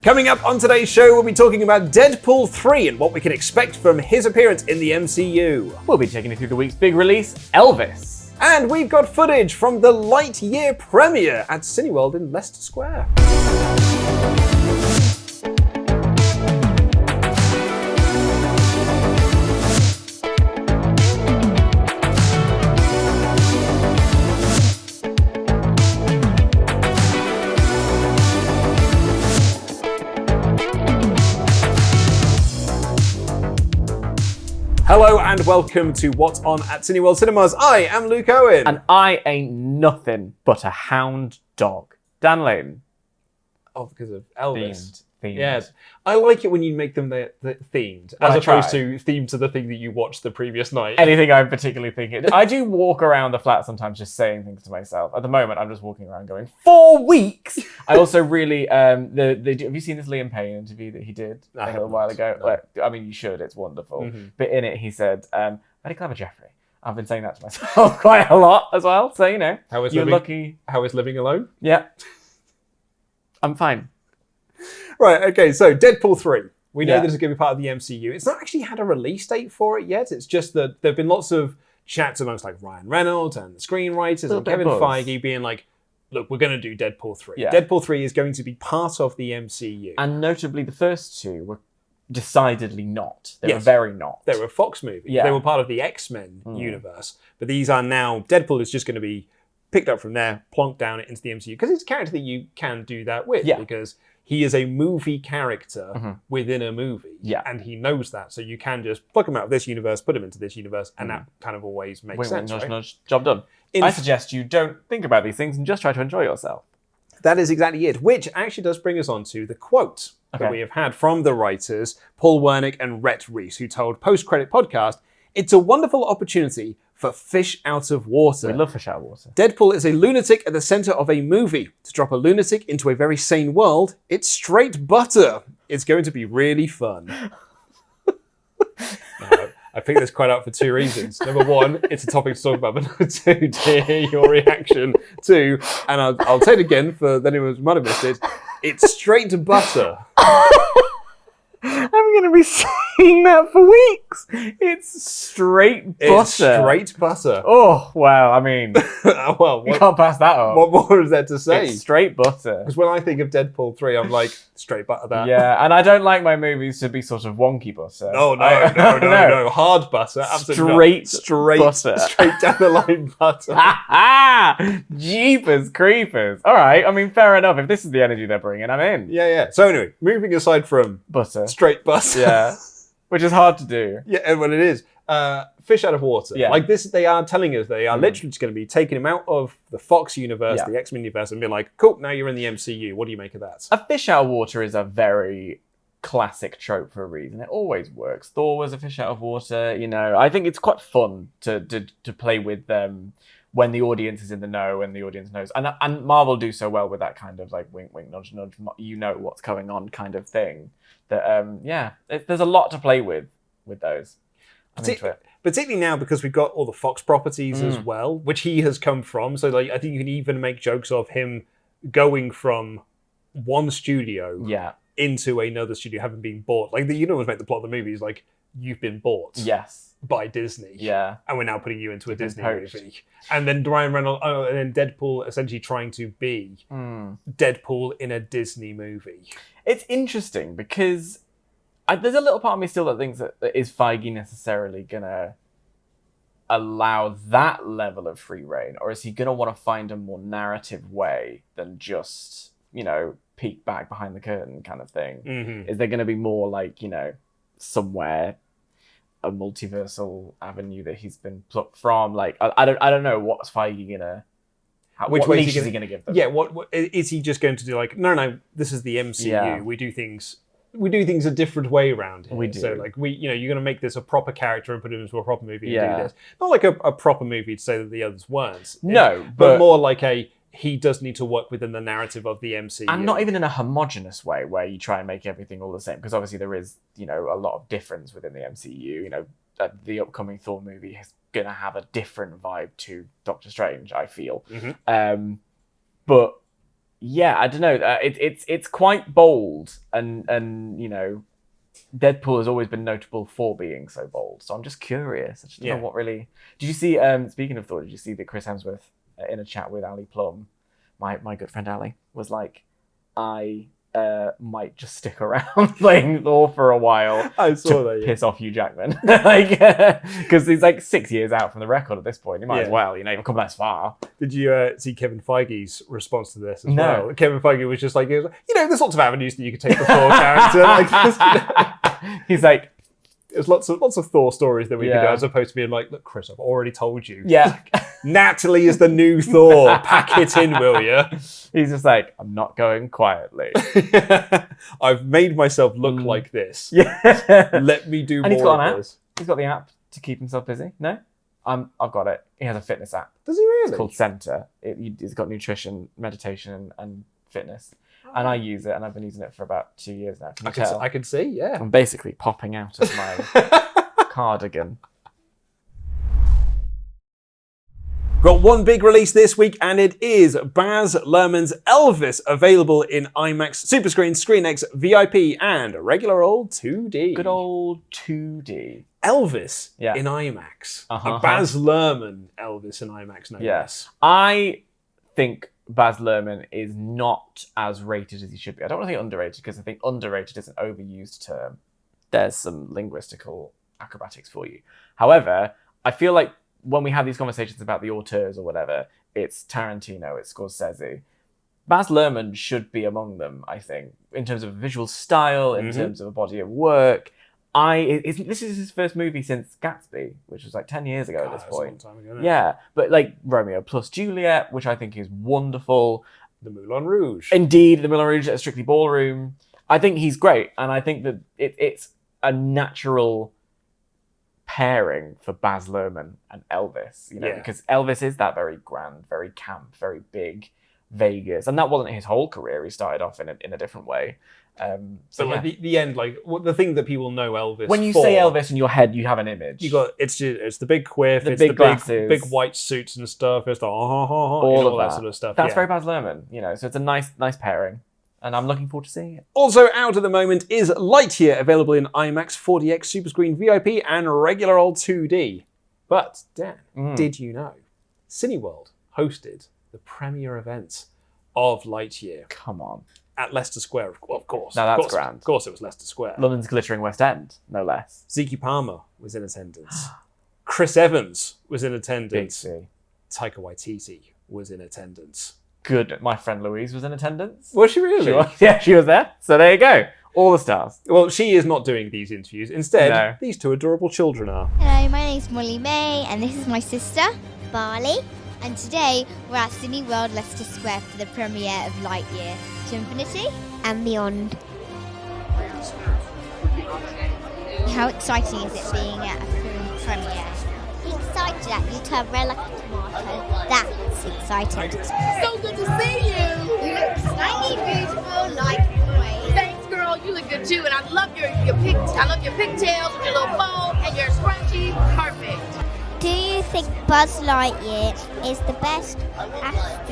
Coming up on today's show, we'll be talking about Deadpool 3 and what we can expect from his appearance in the MCU. We'll be taking you through the week's big release, Elvis. And we've got footage from the Lightyear premiere at Cineworld in Leicester Square. Hello and welcome to What's On at Cineworld Cinemas. I am Luke Owen. And I ain't nothing but a hound dog. Dan Layton. Oh, because of Elvis. Themed. Yeah, I like it when you make them the themed, Well, as I opposed try. to themed to the thing that you watched the previous night. Anything I'm particularly thinking. I do walk around the flat sometimes just saying things to myself. At the moment, I'm just walking around going, 4 weeks! I also really, have you seen this Liam Payne interview that he did a little while ago? No. Like, I mean, you should, it's wonderful. Mm-hmm. But in it, he said, very clever, Jeffrey. I've been saying that to myself quite a lot as well. So, you know, How is you're living, lucky. How is living alone? Yeah. I'm fine. Right, okay, so Deadpool 3. We know Yeah. that it's going to be part of the MCU. It's not actually had a release date for it yet. It's just that there have been lots of chats amongst like Ryan Reynolds and the screenwriters Little and bit of Kevin buzz. Feige being like, look, we're going to do Deadpool 3. Yeah. Deadpool 3 is going to be part of the MCU. And notably, the first two were decidedly not. They were Yes. very not. They were a Fox movie. Yeah. They were part of the X-Men universe. But these are now, Deadpool is just going to be picked up from there, plonked down into the MCU. Because it's a character that you can do that with. Yeah. Because he is a movie character within a movie. Yeah. And he knows that. So you can just pluck him out of this universe, put him into this universe, and that kind of always makes Wink, wink, sense, nudge, right? nudge, job done. I suggest you don't think about these things and just try to enjoy yourself. That is exactly it, which actually does bring us on to the quote that Okay. we have had from the writers, Paul Wernick and Rhett Reese, who told Post Credit Podcast, "It's a wonderful opportunity for fish out of water. We love fish out of water. Deadpool is a lunatic at the center of a movie. To drop a lunatic into a very sane world, it's straight butter. It's going to be really fun." I picked this quote out for 2 reasons. Number 1, it's a topic to talk about, but number 2, to hear your reaction to, and I'll say it again for anyone who might have missed it, it's straight butter. I'm going to be saying that for weeks. It's straight butter. It's straight butter. Oh, wow. I mean, Well, you can't pass that up. what more is there to say? It's straight butter. Because when I think of Deadpool 3, I'm like, straight butter that. Yeah, and I don't like my movies to be sort of wonky butter. No. Hard butter. Absolutely Straight butter. Straight down the line butter. Jeepers creepers. All right, I mean, fair enough. If this is the energy they're bringing, I'm in. Yeah. So anyway, moving aside from Butter. straight butter. Yeah. Which is hard to do. Yeah, well, it is. Fish out of water. Yeah. Like this, they are telling us they are literally just going to be taking him out of the Fox universe, Yeah. the X-Men universe, and be like, cool, now you're in the MCU. What do you make of that? A fish out of water is a very classic trope for a reason. It always works. Thor was a fish out of water. You know, I think it's quite fun to play with them when the audience is in the know and the audience knows. And Marvel do so well with that kind of like wink, wink, nudge, nudge. You know what's going on kind of thing. That there's a lot to play with those. I'm into it. Particularly now because we've got all the Fox properties as well, which he has come from. So like, I think you can even make jokes of him going from one studio into another studio, having been bought. Like, you know what's make the plot of the movie is like, you've been bought by Disney. Yeah. And we're now putting you into a Disney poached. movie. And then Ryan Reynolds, and then Deadpool essentially trying to be Deadpool in a Disney movie. It's interesting because there's a little part of me still that thinks that is Feige necessarily going to allow that level of free reign, or is he going to want to find a more narrative way than just, you know, peek back behind the curtain kind of thing? Is there going to be more like, you know, somewhere a multiversal avenue that he's been plucked from? Like, I don't know what's Feige going to... Which what way leash is he going to give them? Yeah, what is he just going to do? Like, no, this is the MCU. Yeah. We do things a different way around here. We do. So, like, you're going to make this a proper character and put him into a proper movie and Yeah. do this. Not like a proper movie to say that the others weren't. No, but but more like he does need to work within the narrative of the MCU. and not even in a homogenous way where you try and make everything all the same, because obviously there is, you know, a lot of difference within the MCU. You know, the upcoming Thor movie is going to have a different vibe to Doctor Strange, I feel. But I don't know. It's quite bold, and you know, Deadpool has always been notable for being so bold. So I'm just curious. I just don't know what really. Did you see? Speaking of Thor, did you see that Chris Hemsworth in a chat with Ali Plum, my good friend Ali, was like, I might just stick around playing Thor for a while. I saw that. Piss off Hugh Jackman, like, because he's like 6 years out from the record at this point. He might as well, you know, you've come that far. Did you see Kevin Feige's response to this as well? Kevin Feige was just like, you know, there's lots of avenues that you could take the Thor character. Like, he's like, there's lots of Thor stories that we could do, as opposed to being like, look, Chris, I've already told you. Yeah. Natalie is the new Thor. Pack it in, will you? He's just like, I'm not going quietly. I've made myself look like this. Yeah. Let me do and more of this. He's got the app to keep himself busy. No? I've got it. He has a fitness app. Does he really? It's called Center. It's got nutrition, meditation, and fitness. And I use it, and I've been using it for about 2 years now. Can you tell? I can see, yeah. I'm basically popping out of my cardigan. Got one big release this week, and it is Baz Luhrmann's Elvis, available in IMAX, Superscreen, ScreenX, VIP, and regular old 2D. Good old 2D. Elvis in IMAX. A Baz Luhrmann Elvis in IMAX, no less. I think Baz Luhrmann is not as rated as he should be. I don't want to think underrated, because I think underrated is an overused term. There's some linguistical acrobatics for you. However, I feel like when we have these conversations about the auteurs or whatever, it's Tarantino, it's Scorsese. Baz Luhrmann should be among them, I think, in terms of visual style, in terms of a body of work. This is his first movie since Gatsby, which was like 10 years ago at this point. That's a long time ago, yeah, but like Romeo plus Juliet, which I think is wonderful. The Moulin Rouge. Indeed, the Moulin Rouge at Strictly Ballroom. I think he's great, and I think that it's a natural pairing for Baz Luhrmann and Elvis, you know, because Elvis is that very grand, very camp, very big Vegas, and that wasn't his whole career. He started off in a different way. Like the end, like the thing that people know Elvis. When you say Elvis in your head, you have an image. You got it's the big quiff, it's big glasses, big white suits and stuff. It's like all of that sort of stuff. That's very Baz Luhrmann, you know. So it's a nice pairing. And I'm looking forward to seeing it. Also out at the moment is Lightyear, available in IMAX, 4DX, Superscreen, VIP, and regular old 2D. But, Dan, did you know Cineworld hosted the premiere event of Lightyear? Come on. At Leicester Square, of course. Now that's grand. Of course it was Leicester Square. London's glittering West End, no less. Zeke Palmer was in attendance. Chris Evans was in attendance. Big C. Taika Waititi was in attendance. Good. My friend Louise was in attendance. Was she really? She was there. So there you go. All the stars. Well, she is not doing these interviews. Instead, these two adorable children are. Hello, my name's Molly May, and this is my sister, Barley. And today, we're at Cineworld Leicester Square for the premiere of Lightyear to Infinity and Beyond. How exciting is it being at a film premiere? Excited that you turn red like a tomato. That's exciting. So good to see you. You look slightly beautiful like always. Thanks, girl. You look good too, and I love your pigtails with your little bow and your scrunchie. Perfect. Do you think Buzz Lightyear is the best astronaut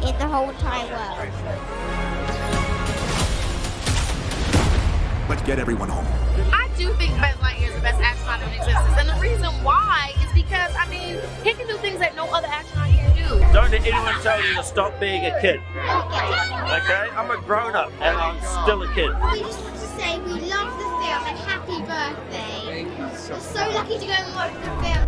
in the whole entire world? Let's get everyone home. I do think Buzz Lightyear is the best astronaut in existence, and the reason why is because, I mean, he can do things that no other astronaut can do. Don't let anyone tell you to stop being a kid. Okay? I'm a grown-up, and I'm still a kid. We just want to say we love the film and happy birthday. We're so lucky to go and watch the film.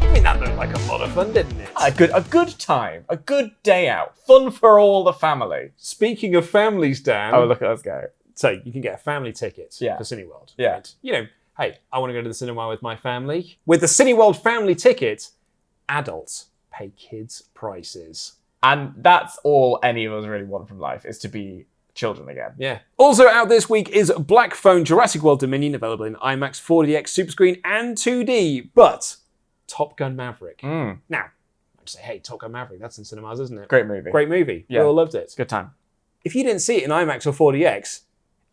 I mean, that looked like a lot of fun, didn't it? A good time. A good day out. Fun for all the family. Speaking of families, Dan. Oh, look at us go. So you can get a family ticket for Cineworld. Yeah. Right? You know, hey, I want to go to the cinema with my family. With the Cineworld family ticket, adults pay kids' prices. And that's all any of us really want from life, is to be children again. Yeah. Also out this week is Black Phone Jurassic World Dominion, available in IMAX, 4DX, Superscreen, and 2D. But Top Gun Maverick. Now, I'd say, hey, Top Gun Maverick, that's in cinemas, isn't it? Great movie. Great movie. Yeah. We all loved it. Good time. If you didn't see it in IMAX or 4DX,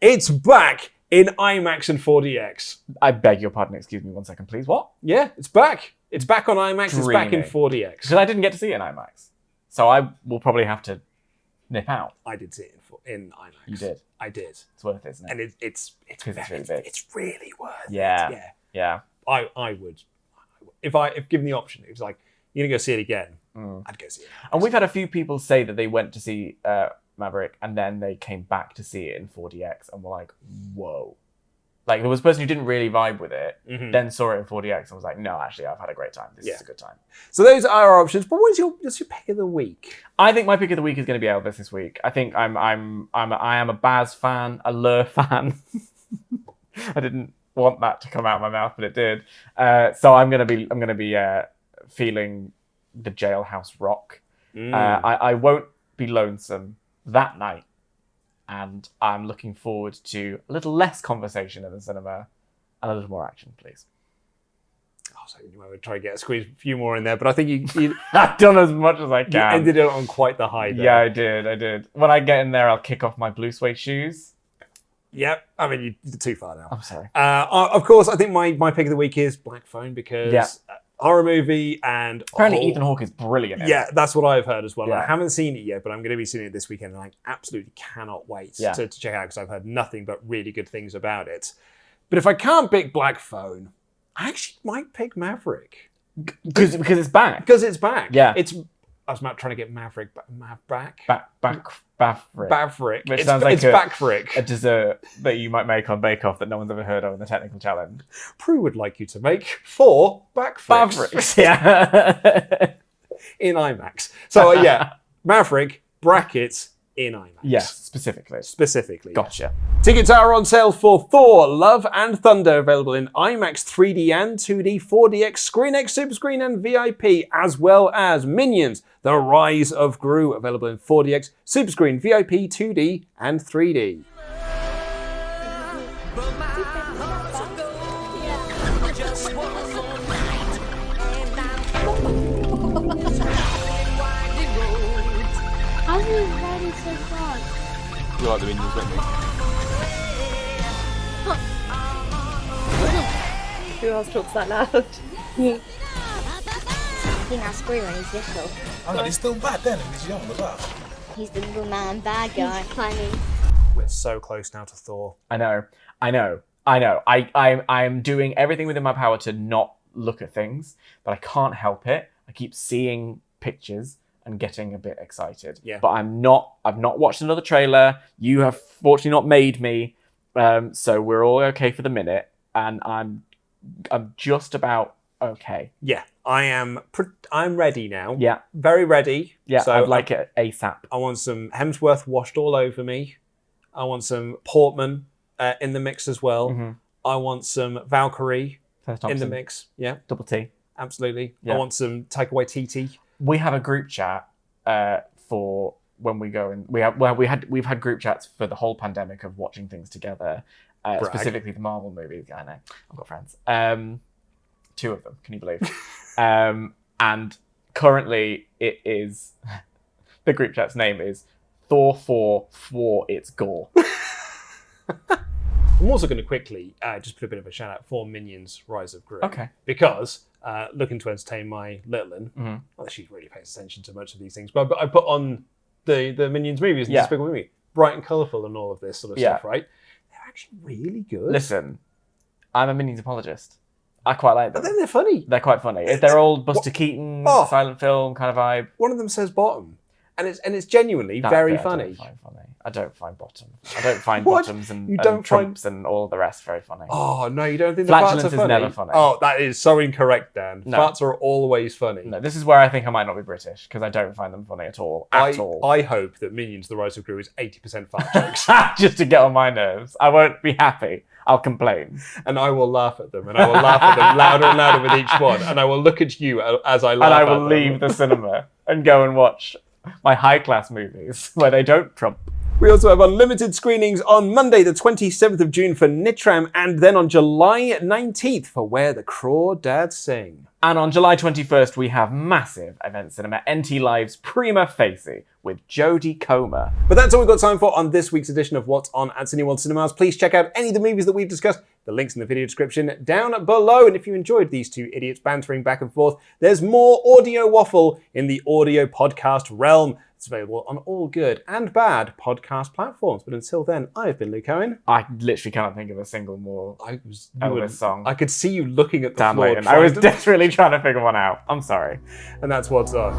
it's back in IMAX and 4DX. I beg your pardon, excuse me 1 second, please. What? Yeah, it's back. It's back on IMAX. It's back in 4DX. Because I didn't get to see it in IMAX. So I will probably have to nip out. I did see it in IMAX. You did? I did. It's worth it, isn't it? And it's really big. It's really worth it. Yeah. I would. If given the option, it was like, you're going to go see it again, I'd go see it. And we've had a few people say that they went to see Maverick and then they came back to see it in 4DX and were like, whoa. Like, there was a person who didn't really vibe with it, then saw it in 4DX and was like, no, actually, I've had a great time. This is a good time. So those are our options. But what's your pick of the week? I think my pick of the week is going to be Elvis this week. I think I am a Baz fan, a Lur fan. I didn't want that to come out of my mouth, but it did. So I'm gonna be feeling the Jailhouse rock. I won't be lonesome that night. And I'm looking forward to a little less conversation in the cinema and a little more action, please. So I would try to squeeze a few more in there, but I think you I've done as much as I can. You ended it on quite the high there. Yeah, I did. When I get in there, I'll kick off my blue suede shoes. Yep. I mean, you're too far now. I'm sorry. Of course, I think my pick of the week is Black Phone because horror movie and... Apparently Ethan Hawke is brilliant in it. That's what I've heard as well. Yeah. I haven't seen it yet, but I'm going to be seeing it this weekend and I absolutely cannot wait to check out because I've heard nothing but really good things about it. But if I can't pick Black Phone, I actually might pick Maverick. Because it's back. Because it's back. Yeah. I was trying to get Maverick back. Baverick. Which It's sounds like Backfrick. a dessert that you might make on Bake Off that no one's ever heard of in the technical challenge. Prue would like you to make 4 Backfricks. Yeah. In IMAX. So Maverick brackets in IMAX. Yes, specifically. Gotcha. Tickets are on sale for Thor, Love and Thunder, available in IMAX 3D and 2D, 4DX, ScreenX, Super Screen and VIP, as well as Minions, The Rise of Gru, available in 4DX, Super Screen, VIP, 2D and 3D. How are you riding so fast? You like the Minions, don't you? Who else talks that loud? I think that's Gru and his whistle. Oh no, he's still bad then, and he's young as well. He's the little man bad guy. He's climbing. We're so close now to Thor. I know. I'm doing everything within my power to not look at things, but I can't help it. I keep seeing pictures and getting a bit excited. Yeah. But I've not watched another trailer. You have fortunately not made me. So we're all okay for the minute. And I'm just about okay. Yeah, I'm ready now. Yeah. Very ready. Yeah, so I'd like it ASAP. I want some Hemsworth washed all over me. I want some Portman in the mix as well. Mm-hmm. I want some Valkyrie Seth in the Thompson. mix. Yeah, Double T. absolutely. Yeah. I want some Taika Waititi. We have a group chat for when we go and we've had group chats for the whole pandemic of watching things together, specifically the Marvel movies. I know, I've got friends. 2 of them, can you believe? And currently it is the group chat's name is Thor 4 for its gore. I'm also going to quickly just put a bit of a shout out for Minions Rise of Gru. Okay. Because looking to entertain my little one, Mm-hmm. not that she really pays attention to much of these things, but I put on the Minions movies and Despicable Me, bright and colourful and all of this sort of stuff, right? They're actually really good. Listen, I'm a Minions apologist. I quite like them. But then they're funny. They're quite funny. They're all Buster Keaton, silent film kind of vibe. One of them says bottom, and it's genuinely very funny. I don't find bottom. I don't find What? bottoms and, You don't and trumps and all the rest very funny. Oh no, you don't think the farts Flatulence are is funny? never funny. Oh, that is so incorrect, Dan. No. Farts are always funny. No, this is where I think I might not be British because I don't find them funny at all. I hope that Minions: The Rise of Gru is 80% fart jokes, Just to get on my nerves. I won't be happy. I'll complain. and I will laugh at them, and I will laugh at them louder and louder with each one, and I will look at you as I laugh. And I at will them. leave the cinema and go and watch my high-class movies where they don't trump. We also have unlimited screenings on Monday, the 27th of June for Nitram, and then on July 19th for Where the Crawdads Sing. And on July 21st, we have massive event cinema, NT Live's Prima Facie with Jodie Comer. But that's all we've got time for on this week's edition of What's On at Cineworld Cinemas. Please check out any of the movies that we've discussed. The link's in the video description down below. And if you enjoyed these two idiots bantering back and forth, there's more audio waffle in the audio podcast realm. It's available on all good and bad podcast platforms. But until then, I've been Luke Owen. I literally cannot think of a single more Elvis song. I could see you looking at the floor. I was desperately trying to figure one out. I'm sorry. And that's what's up.